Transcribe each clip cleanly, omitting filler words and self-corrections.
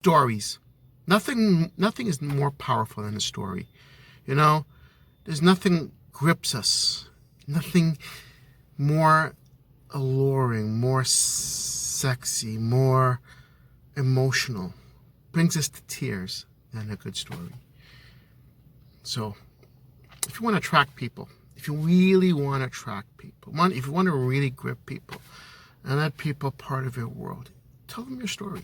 Stories. Nothing is more powerful than a story. You know, there's nothing grips us. Nothing more alluring, more sexy, more emotional, brings us to tears than a good story. So, if you want to attract people, if you really want to attract people, if you want to really grip people and let people part of your world, tell them your story.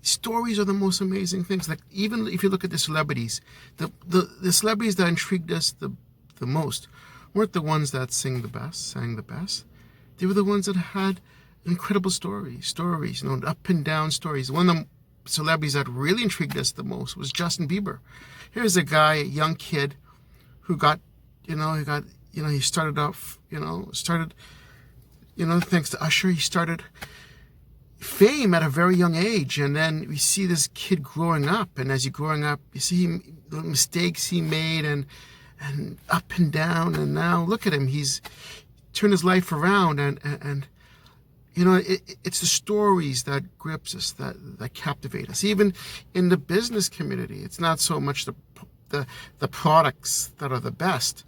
Stories are the most amazing things. Like, even if you look at the celebrities, the celebrities that intrigued us the most weren't the ones that sang the best. They were the ones that had incredible stories, up and down stories. One of the celebrities that really intrigued us the most was Justin Bieber. Here's a guy, a young kid, who he started off, thanks to Usher, he started fame at a very young age, and then we see this kid growing up, and as he's growing up, you see the mistakes he made, and up and down, and now look at him, he's turned his life around, and it's the stories that grips us, that captivate us. Even in the business community, it's not so much the products that are the best,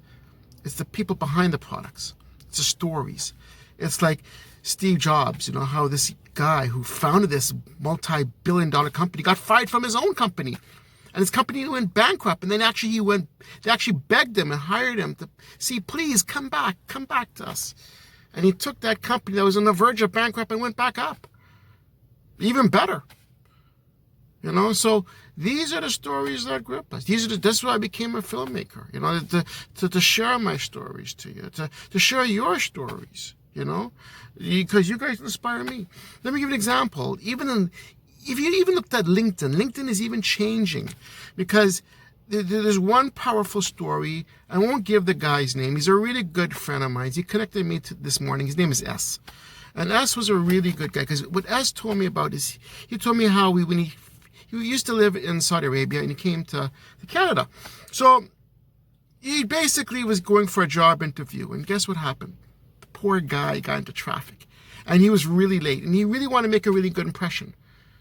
it's the people behind the products, it's the stories. It's like Steve Jobs, how this guy who founded this multi-billion-dollar company got fired from his own company, and his company went bankrupt, and then they actually begged him and hired him to see, please come back to us. And he took that company that was on the verge of bankrupt and went back up. Even better. So these are the stories that grip us. That's why I became a filmmaker, to share my stories to you, to share your stories, because you guys inspire me. Let me give you an example. If you even looked at LinkedIn is even changing, because there's one powerful story. I won't give the guy's name. He's a really good friend of mine. He connected me this morning. His name is S. And S was a really good guy, because what S told me about is, he told me how when he used to live in Saudi Arabia, and he came to Canada. So he basically was going for a job interview, and guess what happened? The poor guy got into traffic, and he was really late, and he really wanted to make a really good impression.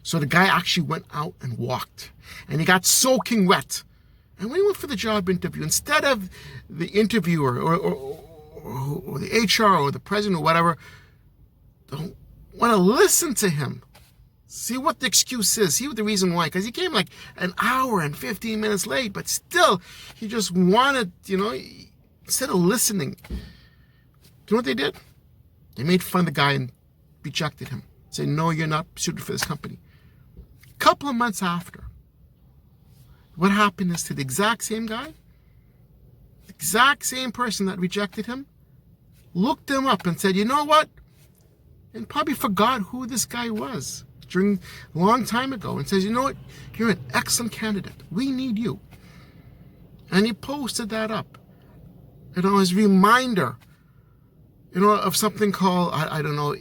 So the guy actually went out and walked, and he got soaking wet. And when he went for the job interview, instead of the interviewer or the HR or the president or whatever, don't want to listen to him, see what the excuse is, see what the reason why, because he came like an hour and 15 minutes late, but still, he just wanted, instead of listening. Do you know what they did? They made fun of the guy and rejected him. Said, no, you're not suited for this company. A couple of months after, what happened is, to the exact same guy, the exact same person that rejected him, looked him up and said, you know what? And probably forgot who this guy was during a long time ago, and says, you know what? You're an excellent candidate. We need you. And he posted that up, as a reminder, of something called, I don't know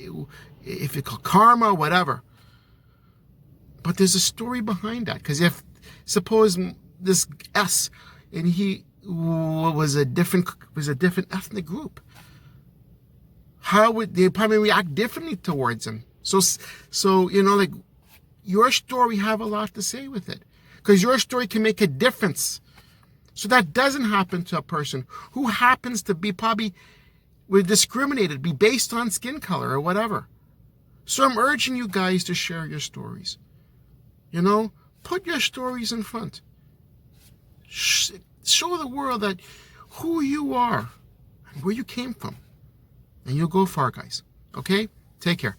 if it's called karma, whatever. But there's a story behind that, because if suppose this S, and he was a different ethnic group, how would they probably react differently towards him? So like, your story have a lot to say with it, because your story can make a difference. So that doesn't happen to a person who happens to be probably discriminated, be based on skin color or whatever. So I'm urging you guys to share your stories. Put your stories in front. Show the world that who you are and where you came from. And you'll go far, guys. Okay? Take care.